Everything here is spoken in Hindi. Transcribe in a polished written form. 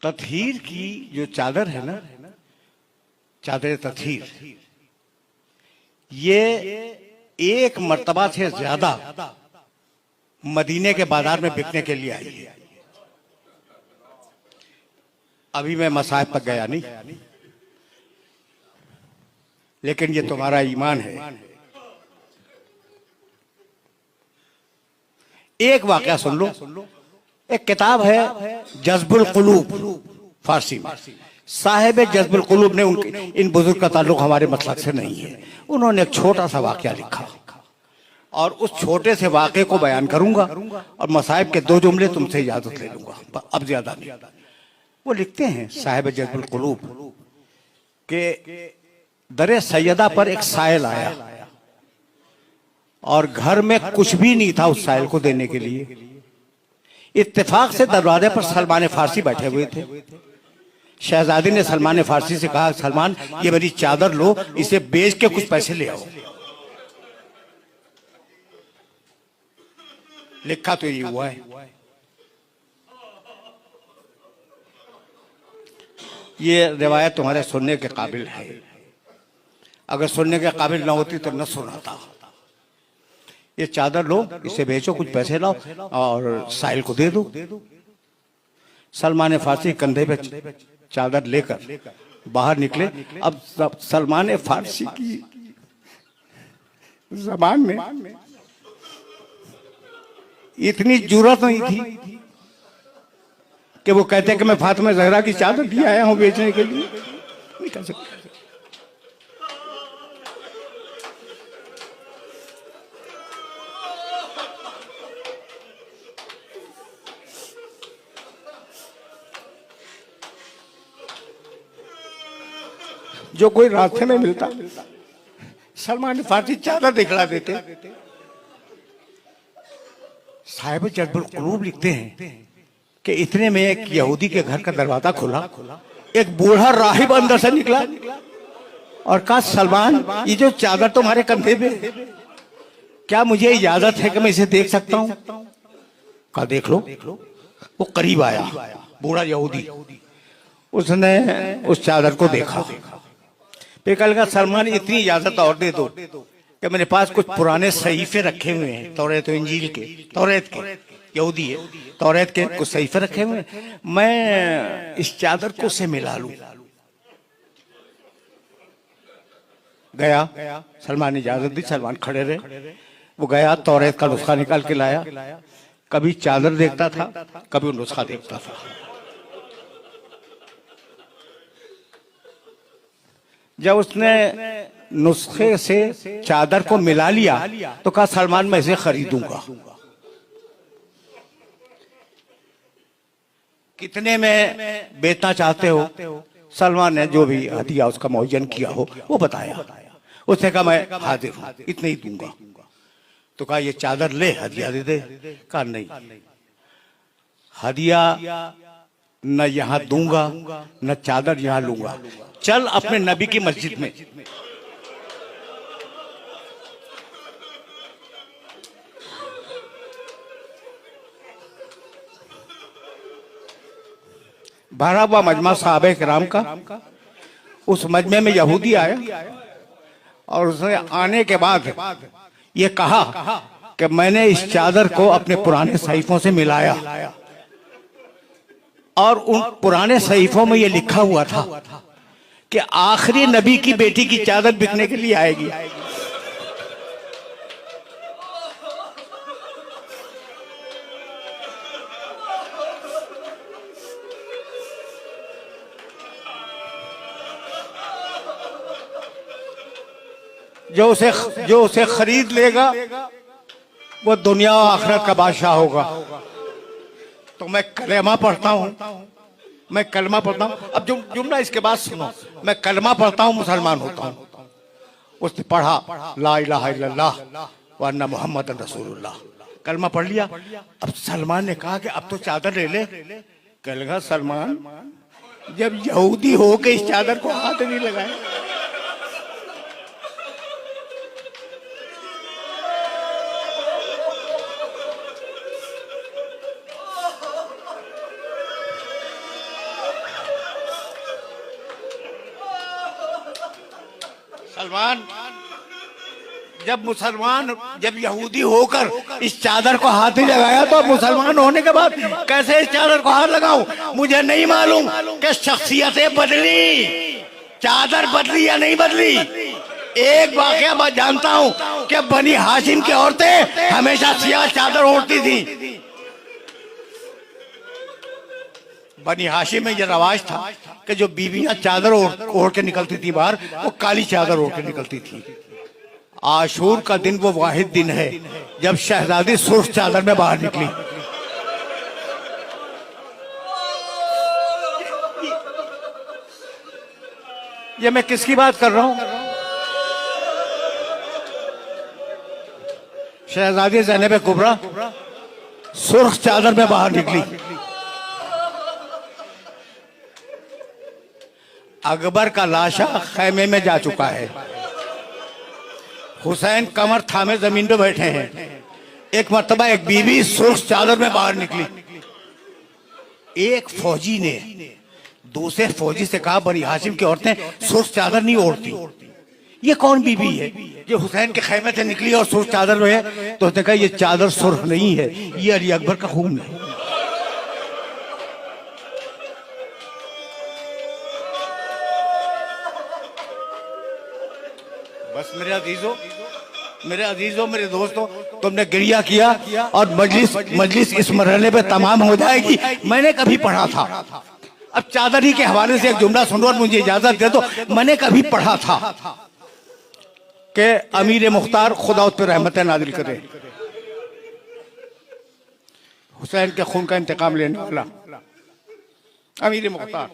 तथहीर की जो चादर है ना, चादर तथहीर, ये एक मर्तबा से ज्यादा मदीने के बाजार में बिकने के लिए आई है। अभी मैं मसाहिब तक गया नहीं, लेकिन ये तुम्हारा ईमान है। एक वाकया सुन लो। एक किताब है जज्बुल कुलूब, फारसी में। साहिब जज्बुल कुलूब ने उनके इन बुजुर्ग का ताल्लुक हमारे मसलक से नहीं है। उन्होंने एक छोटा सा वाकया लिखा और उस छोटे से वाकये को बयान करूंगा और मसाहिब के दो जुमले तुमसे इजाजत ले लूंगा, अब ज्यादा नहीं। वो लिखते हैं साहिब जज्बुल कुलूब के दरे सैयदा पर एक साइल आया और घर में कुछ भी नहीं था उस साइल को देने के लिए। इत्तेफाक से दरवाजे पर सलमान फारसी बैठे हुए थे। शहजादी ने सलमान फारसी से कहा, सलमान ये मेरी चादर लो, इसे बेच के कुछ पैसे ले आओ। लिखा तो ये हुआ है। ये रिवायत तुम्हारे सुनने के काबिल है। अगर सुनने के काबिल ना होती तो न सुनाता। ये चादर लो, इसे बेचो, कुछ पैसे लाओ और साहिल को दे दो। सलमान फारसी कंधे पे चादर लेकर बाहर निकले। अब सलमान फारसी की जबान में इतनी जुर्रत नहीं थी कि वो कहते कि मैं फातिमा ज़हरा की चादर भी आया हूं बेचने के लिए। नहीं कह सकते। जो कोई रास्ते में मिलता सलमान फारसी चादर दिखला देते। साहिब जज्बुल कुलूब लिखते हैं कि इतने में एक यहूदी के घर का दरवाजा खुला। एक बूढ़ा राहिब अंदर से निकला और कहा, सलमान ये जो चादर तुम्हारे कंधे पे, क्या मुझे इजाजत है कि मैं इसे देख सकता हूं? कहा, देख लो। वो करीब आया, बूढ़ा यहूदी। उसने उस चादर को देखा। फिर कहा, सलमान इतनी इजाजत और दे दो कि मेरे पास कुछ पुराने सहीफे रखे हुए हैं, तौरात इंजील के, तौरात के, यहूदी है, तौरात के कुछ सहीफे रखे हुए हैं, मैं इस चादर को से मिला लूं। गया, सलमान ने इजाजत दी, सलमान खड़े रहे। वो गया, तौरात का नुस्खा निकाल के लाया। कभी चादर देखता था, कभी नुस्खा देखता था। जब उसने नुस्खे से चादर को मिला लिया तो कहा, सलमान मैं इसे खरीदूंगा। कितने में बेचना चाहते हो? सलमान ने जो भी हदिया उसका मुअय्यन किया हो वो बताया। उसने कहा, मैं हाजिर हूं, इतने ही दूंगा। तो कहा, ये चादर ले, हदिया दे दे। कहा, नहीं, हदिया न यहां दूंगा न चादर यहां लूंगा। चल अपने नबी की मस्जिद में। भरा हुआ मजमा सहाबे किराम का। उस मजमे में यहूदी आया और उसने आने के बाद ये कहा कि मैंने इस चादर को अपने पुराने सहीफों से मिलाया और उन पुराने सहीफों में ये लिखा हुआ था कि आखिरी नबी की बेटी की चादर बिकने के लिए आएगी। जो उसे खरीद लेगा वो दुनिया और आखिरत का बादशाह होगा। तो मैं कलेमा पढ़ता हूँ, मैं कलमा पढ़ता हूँ। अब जुमला इसके बाद सुनो। मैं कलमा पढ़ता हूँ, मुसलमान होता हूँ। उसने पढ़ा ला इलाहा इल्लल्लाह व अन्ना मुहम्मदन रसूलुल्लाह, कलमा पढ़ लिया। अब सलमान ने कहा कि अब तो चादर ले ले। कह लगा, सलमान जब यहूदी हो के इस चादर को हाथ नहीं लगाए। सलमान, जब यहूदी होकर इस चादर को हाथ नहीं लगाया तो मुसलमान होने के बाद कैसे इस चादर को हाथ लगाऊं? मुझे नहीं मालूम कि शख्सियतें बदली, चादर बदली या नहीं बदली। एक वाकया मैं जानता हूं कि बनी हाशिम की औरतें हमेशा सियाह चादर ओढ़ती थी। बनी हाशिम में यह रवाज था कि जो बीवियां चादर ओढ़ के निकलती थी बाहर, वो काली चादर ओढ़ के निकलती थी। आशूर का दिन वो वाहिद दिन है जब शहजादी सुर्ख चादर में बाहर निकली। ये मैं किसकी बात कर रहा हूं? शहजादी ज़ैनब कुबरा सुर्ख चादर में बाहर निकली। अकबर का लाशा खैमे में जा चुका है। हुसैन कमर थामे जमीन पे बैठे हैं। एक मर्तबा एक बीवी सुर्ख चादर में बाहर निकली। एक फौजी ने दूसरे फौजी से कहा, बनी हाशिम की औरतें सुर्ख चादर नहीं ओढ़ती, ये कौन बीवी है जो हुसैन के खैमे से निकली और सुर्ख चादर में है? तो उसने कहा, ये चादर सुर्ख नहीं है, ये अली अकबर का खून है। बस मेरे अजीजों, मेरे दोस्तों, तुमने गिरिया किया और मजलिस इस मरहले पे तमाम हो जाएगी। मैंने कभी पढ़ा था, अब चादर ही के हवाले से एक जुमला सुनो और मुझे इजाजत दे दो। मैंने कभी पढ़ा था कि अमीर मुख्तार खुदा उस पर रहमत नाजिल करे, हुसैन के खून का इंतकाम लेने वाला अमीर मुख्तार